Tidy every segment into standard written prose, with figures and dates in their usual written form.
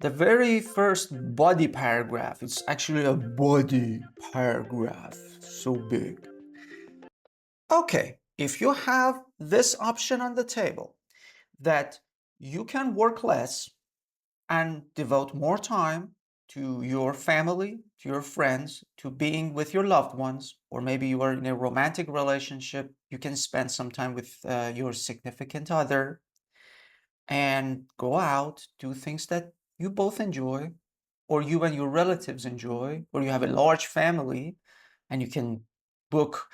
The very first body paragraph, it's actually a body paragraph, so big. Okay, if you have this option on the table that you can work less and devote more time to your family, to your friends, to being with your loved ones, or maybe you are in a romantic relationship, you can spend some time with your significant other and go out, do things that you both enjoy, or you and your relatives enjoy, or you have a large family and you can book,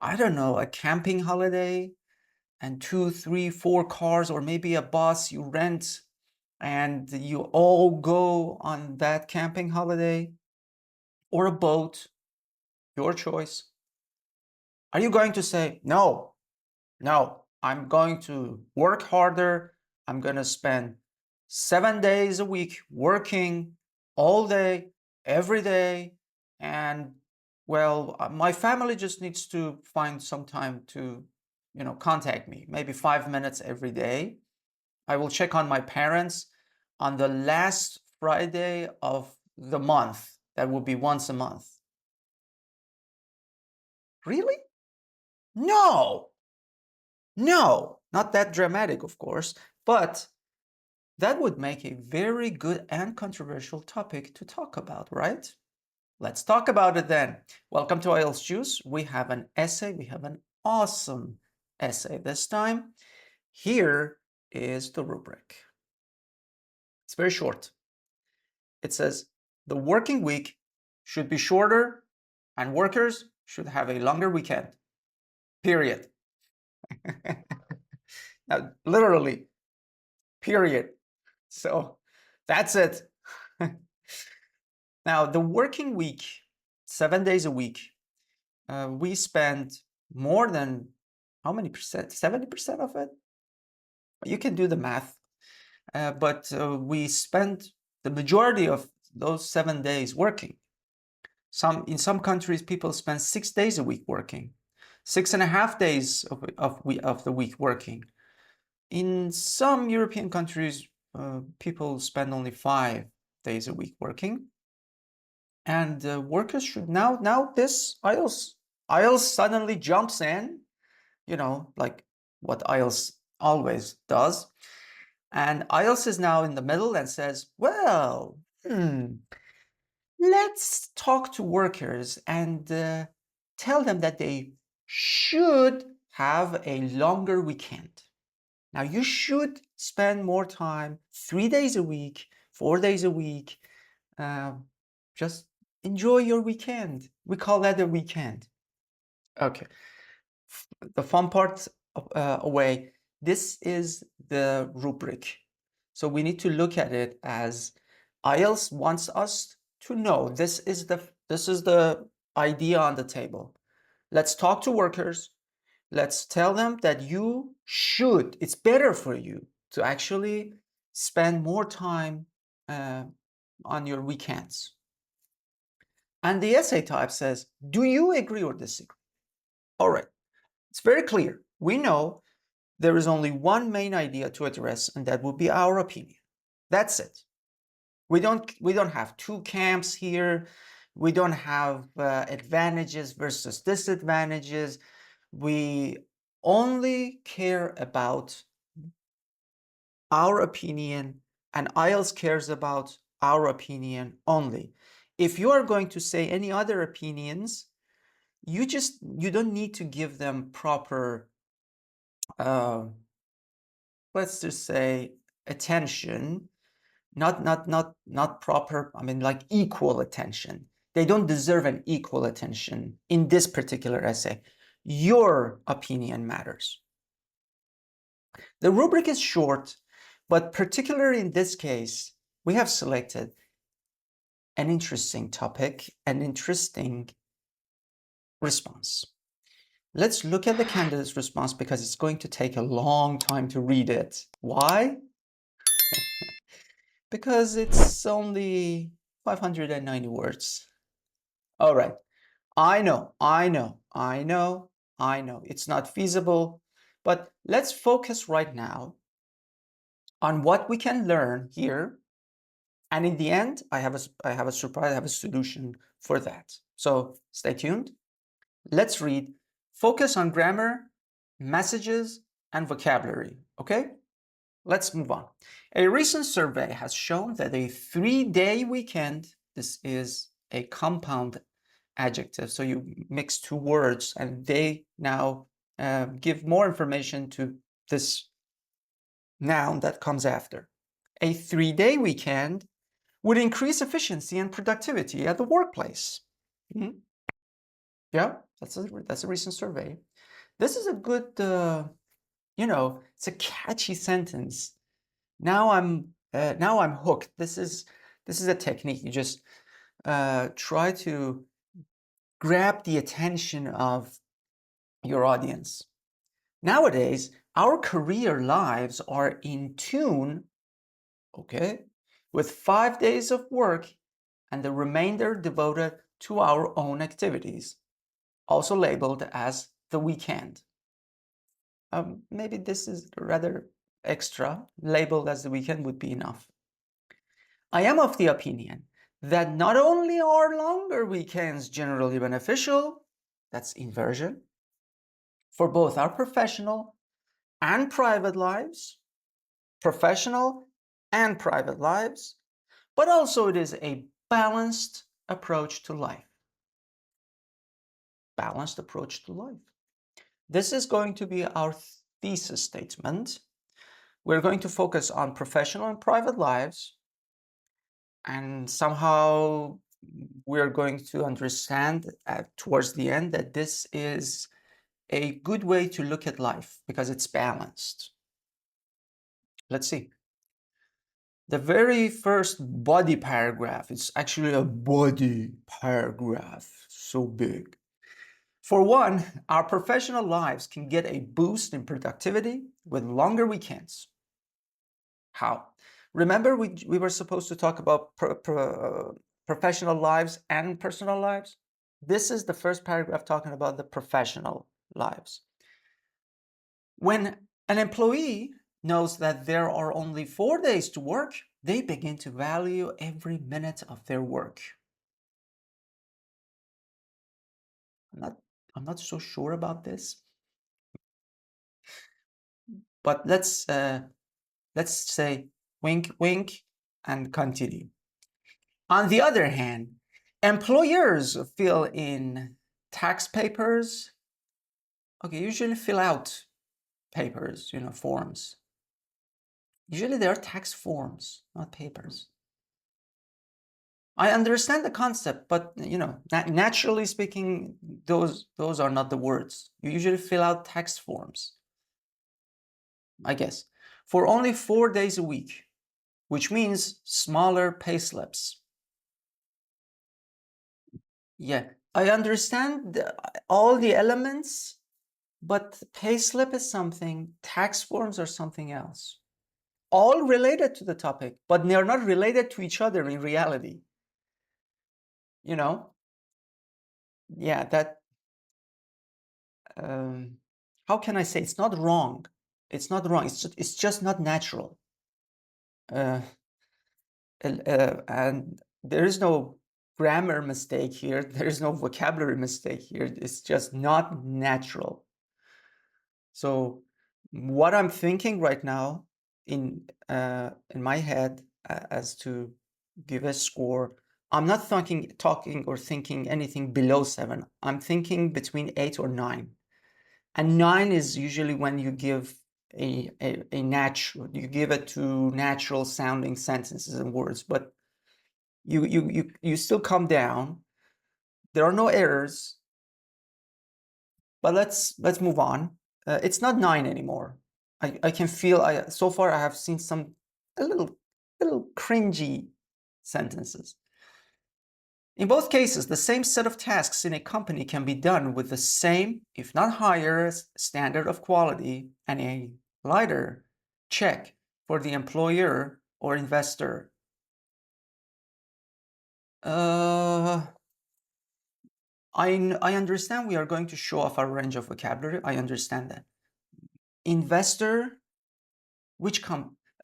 I don't know, a camping holiday and 2, 3, 4 cars, or maybe a bus you rent and you all go on that camping holiday, or a boat, your choice. Are you going to say, no, no, I'm going to work harder. I'm going to spend 7 days a week working all day, every day. And well, my family just needs to find some time to, contact me, maybe 5 minutes every day. I will check on my parents on the last Friday of the month. That will be once a month. Really? No, no, not that dramatic, of course, but that would make a very good and controversial topic to talk about, right? Let's talk about it then. Welcome to IELTS Juice. We have an essay. We have an awesome essay this time. Here is the rubric. It's very short. It says, the working week should be shorter and workers should have a longer weekend, period. Now, literally, period. So that's it. Now, the working week, 7 days a week, we spend more than how many percent? 70% of it? You can do the math. But we spend the majority of those 7 days working. In some countries, people spend 6 days a week working, 6.5 days of the week working. In some European countries, people spend only 5 days a week working. And workers should now this IELTS suddenly jumps in, like what IELTS always does. And IELTS is now in the middle and says, well, let's talk to workers and tell them that they should have a longer weekend. Now, you should spend more time, 3 days a week, 4 days a week. Just enjoy your weekend. We call that a weekend. Okay. The fun part away. This is the rubric. So we need to look at it as IELTS wants us to know this is the idea on the table. Let's talk to workers. Let's tell them that you should, it's better for you to actually spend more time on your weekends. And the essay type says, do you agree or disagree? All right, it's very clear. We know there is only one main idea to address, and that would be our opinion. That's it. We don't have two camps here. We don't have advantages versus disadvantages. We only care about our opinion, and IELTS cares about our opinion only. If you are going to say any other opinions, you don't need to give them proper, let's just say, attention. Not proper, I mean, like equal attention. They don't deserve an equal attention in this particular essay. Your opinion matters. The rubric is short, but particularly in this case, we have selected an interesting topic, an interesting response. Let's look at the candidate's response because it's going to take a long time to read it. Why? Because it's only 590 words. All right. I know. It's not feasible, but let's focus right now on what we can learn here And in the end, I have a surprise, I have a solution for that. So stay tuned. Let's read. Focus on grammar, messages, and vocabulary. Okay? Let's move on. A recent survey has shown that a 3-day weekend, this is a compound adjective, so you mix two words and they now give more information to this noun that comes after. A 3-day weekend would increase efficiency and productivity at the workplace. Mm-hmm. Yeah, that's a recent survey. This is a good, it's a catchy sentence. Now I'm hooked. This is a technique. You just try to grab the attention of your audience. Nowadays, our career lives are in tune, okay, with 5 days of work and the remainder devoted to our own activities, also labeled as the weekend. Maybe this is rather extra. Labeled as the weekend would be enough. I am of the opinion that not only are longer weekends generally beneficial, that's inversion, for both our professional and private lives, but also it is a balanced approach to life. Balanced approach to life. This is going to be our thesis statement. We're going to focus on professional and private lives, and somehow we're going to understand towards the end that this is a good way to look at life because it's balanced. Let's see. The very first body paragraph, it's actually a body paragraph, so big. For one, our professional lives can get a boost in productivity with longer weekends. How? Remember we were supposed to talk about professional lives and personal lives? This is the first paragraph talking about the professional lives. When an employee knows that there are only 4 days to work, they begin to value every minute of their work. I'm not so sure about this, but let's say wink, wink, and continue. On the other hand, employers fill in tax papers. Okay, usually fill out papers, forms. Usually they are tax forms, not papers. I understand the concept, but naturally speaking, those are not the words. You usually fill out tax forms, I guess, for only 4 days a week, which means smaller pay slips. Yeah, I understand all the elements, but pay slip is something, tax forms are something else. All related to the topic, but they're not related to each other in reality. Yeah, that, how can I say, it's not wrong. It's not wrong, it's just not natural. And there is no grammar mistake here, there is no vocabulary mistake here, it's just not natural. So what I'm thinking right now in my head as to give a score, I'm not talking or thinking anything below 7. I'm thinking between 8 or 9. And 9 is usually when you give you give it to natural sounding sentences and words, but you still come down. There are no errors, but let's move on. It's not 9 anymore. I can feel, so far I have seen a little cringy sentences. In both cases, the same set of tasks in a company can be done with the same, if not higher, standard of quality and a lighter check for the employer or investor. I understand we are going to show off our range of vocabulary. I understand that. Investor, which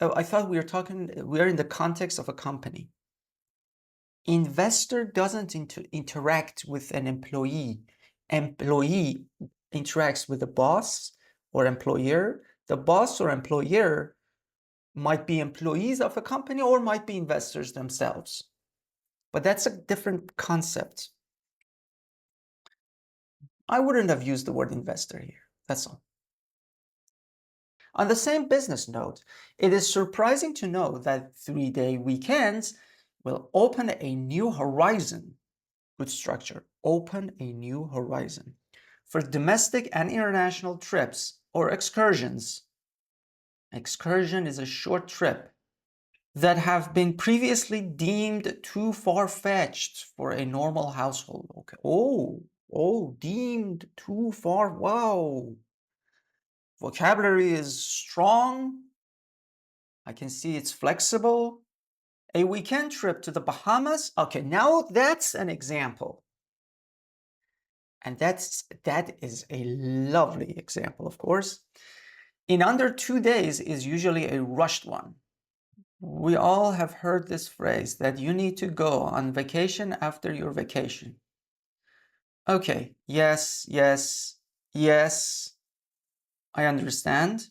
I thought we are in the context of a company. Investor doesn't interact with an employee. Employee interacts with the boss or employer. The boss or employer might be employees of a company or might be investors themselves. But that's a different concept. I wouldn't have used the word investor here. That's all. On the same business note, it is surprising to know that 3-day weekends will open a new horizon. Good structure. Open a new horizon for domestic and international trips or excursions. Excursion is a short trip that have been previously deemed too far-fetched for a normal household. Okay. Oh, deemed too far. Wow. Vocabulary is strong. I can see it's flexible. A weekend trip to the Bahamas. Okay, now that's an example. And that is a lovely example, of course. In under 2 days is usually a rushed one. We all have heard this phrase that you need to go on vacation after your vacation. Okay, yes, I understand.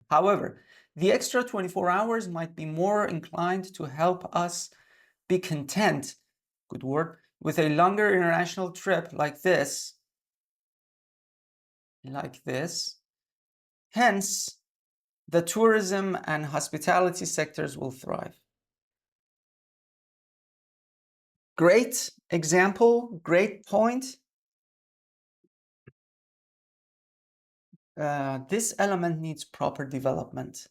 However, the extra 24 hours might be more inclined to help us be content, good word, with a longer international trip like this. Hence, the tourism and hospitality sectors will thrive. Great example, great point. This element needs proper development.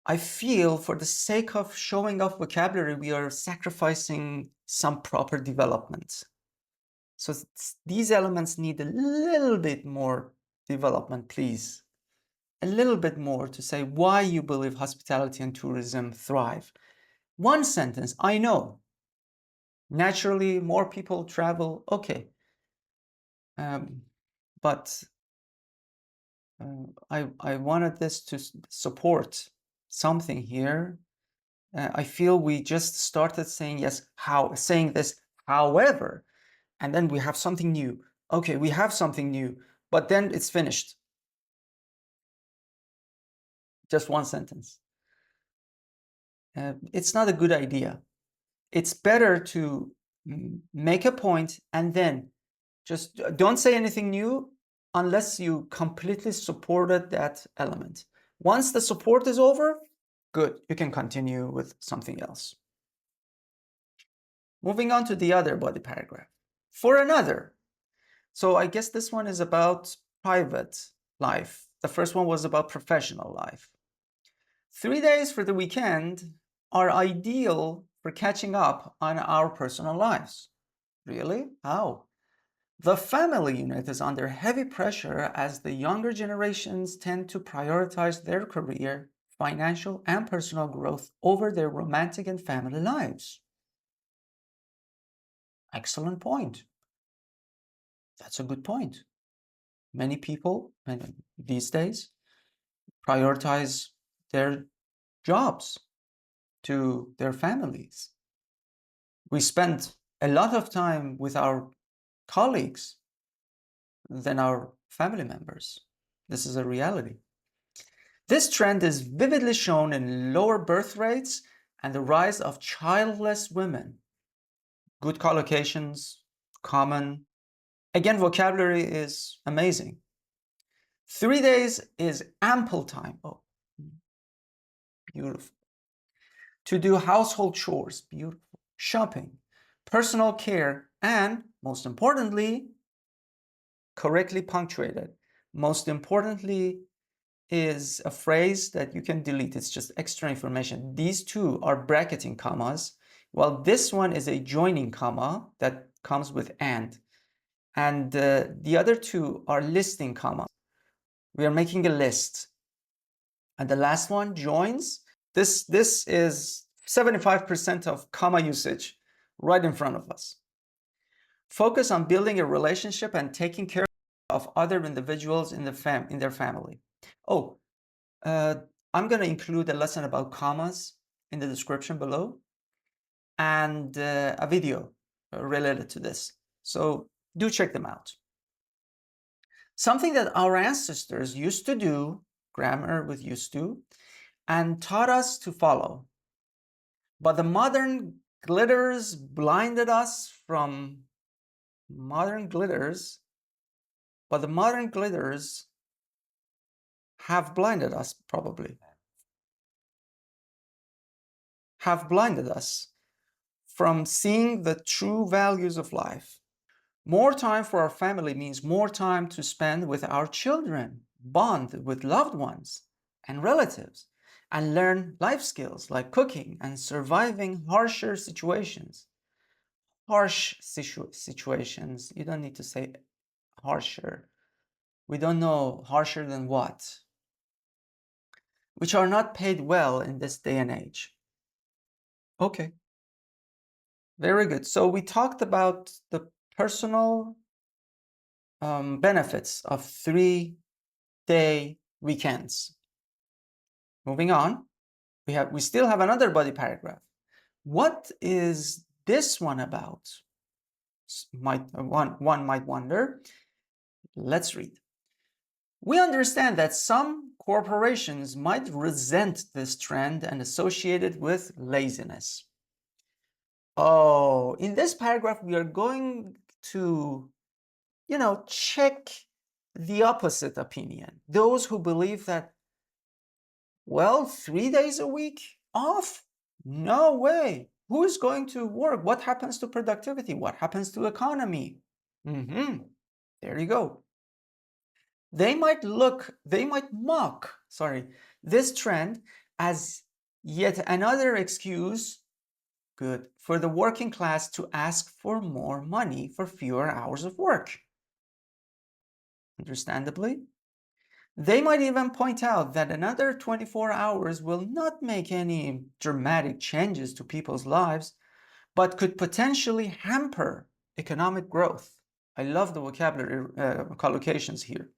I feel for the sake of showing off vocabulary, we are sacrificing some proper development. So these elements need a little bit more development, please. A little bit more to say why you believe hospitality and tourism thrive. One sentence, I know. Naturally, more people travel, okay. But I wanted this to support something here. I feel we just started saying yes, saying this, however, and then we have something new. Okay, we have something new, but then it's finished. Just one sentence. It's not a good idea. It's better to make a point and then just don't say anything new unless you completely supported that element. Once the support is over, good, you can continue with something else. Moving on to the other body paragraph. For another. So I guess this one is about private life. The first one was about professional life. 3 days for the weekend are ideal for catching up on our personal lives. Really? How? The family unit is under heavy pressure as the younger generations tend to prioritize their career, financial, and personal growth over their romantic and family lives. Excellent point. That's a good point. Many people these days prioritize their jobs to their families. We spend a lot of time with our colleagues than our family members. This is a reality. This trend is vividly shown in lower birth rates and the rise of childless women. Good collocations, common. Again, vocabulary is amazing. 3 days is ample time. Oh, beautiful. To do household chores, beautiful. Shopping, personal care, and most importantly, correctly punctuated. Most importantly is a phrase that you can delete. It's just extra information. These two are bracketing commas, while this one is a joining comma that comes with and. And the other two are listing commas. We are making a list. And the last one, joins. This is 75% of comma usage right in front of us. Focus on building a relationship and taking care of other individuals in their family. Oh, I'm going to include a lesson about commas in the description below. and a video related to this. So do check them out. Something that our ancestors used to do, grammar with used to, and taught us to follow. But the modern glitters blinded us from modern glitters, but the modern glitters have blinded us, probably. Have blinded us from seeing the true values of life. More time for our family means more time to spend with our children, bond with loved ones and relatives, and learn life skills like cooking and surviving harsher situations. Harsh situations. You don't need to say harsher. We don't know harsher than what. Which are not paid well in this day and age. Okay. Very good. So we talked about the personal benefits of 3-day weekends. Moving on, we still have another body paragraph. What is this one about? One might wonder. Let's read. We understand that some corporations might resent this trend and associate it with laziness. Oh, in this paragraph, we are going to, check the opposite opinion. Those who believe that, well, 3 days a week off? No way. Who is going to work? What happens to productivity? What happens to economy? There you go. They might mock, this trend as yet another excuse, good, for the working class to ask for more money for fewer hours of work. Understandably. They might even point out that another 24 hours will not make any dramatic changes to people's lives, but could potentially hamper economic growth. I love the vocabulary collocations here.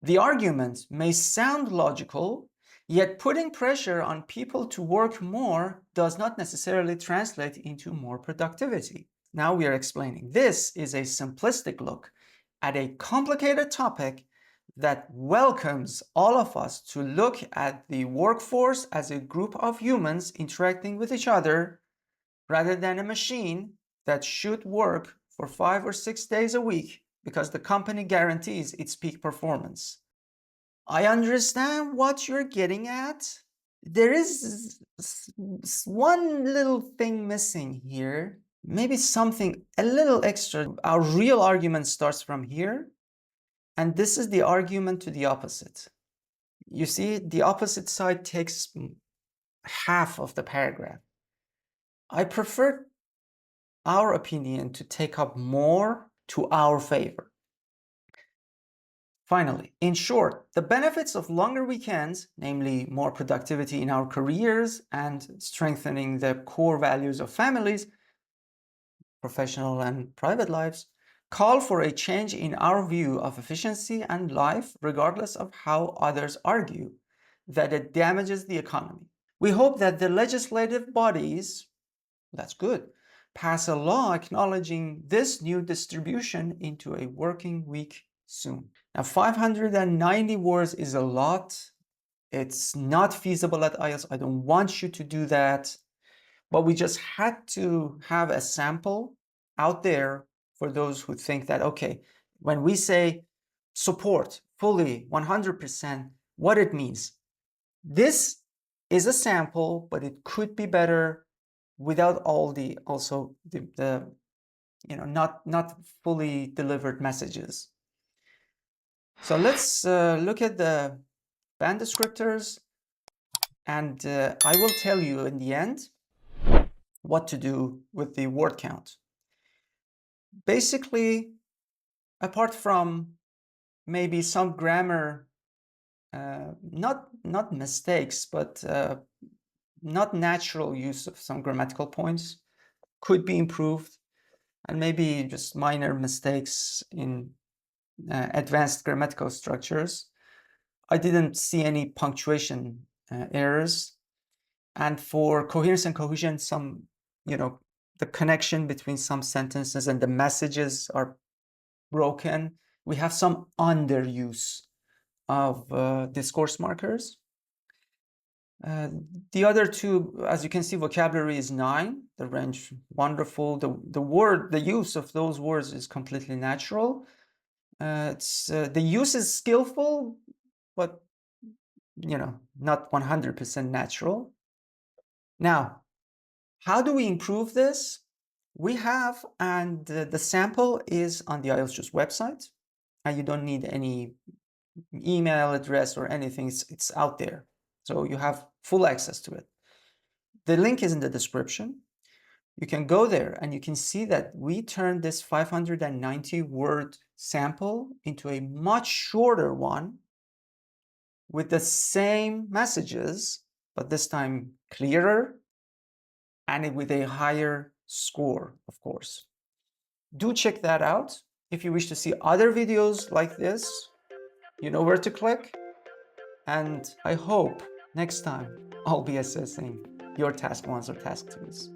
The arguments may sound logical, yet putting pressure on people to work more does not necessarily translate into more productivity. Now we are explaining. This is a simplistic look at a complicated topic that welcomes all of us to look at the workforce as a group of humans interacting with each other rather than a machine that should work for 5 or 6 days a week because the company guarantees its peak performance. I understand what you're getting at. There is one little thing missing here. Maybe something a little extra. Our real argument starts from here. And this is the argument to the opposite. You see, the opposite side takes half of the paragraph. I prefer our opinion to take up more to our favor. Finally, in short, the benefits of longer weekends, namely more productivity in our careers and strengthening the core values of families, professional and private lives, call for a change in our view of efficiency and life, regardless of how others argue that it damages the economy. We hope that the legislative bodies, that's good, pass a law acknowledging this new distribution into a working week soon. Now, 590 words is a lot. It's not feasible at IELTS. I don't want you to do that. But we just had to have a sample out there for those who think that, okay, when we say support fully 100%, what it means. This is a sample, but it could be better without all the not fully delivered messages. So let's look at the band descriptors, and I will tell you in the end what to do with the word count. Basically, apart from maybe some grammar, not mistakes, but not natural use of some grammatical points could be improved, and maybe just minor mistakes in advanced grammatical structures. I didn't see any punctuation errors. And for coherence and cohesion, some, the connection between some sentences and the messages are broken. We have some underuse of discourse markers. The other two, as you can see, vocabulary is 9. The range, wonderful. The use of those words is completely natural. The use is skillful, but not 100% natural. Now, how do we improve this? We have, and the sample is on the IELTS Juice website, and you don't need any email address or anything. It's out there, so you have full access to it. The link is in the description. You can go there and you can see that we turned this 590 word sample into a much shorter one with the same messages, but this time clearer and with a higher score, of course. Do check that out. If you wish to see other videos like this, you know where to click. And I hope next time I'll be assessing your task 1s or task 2s.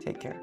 Take care.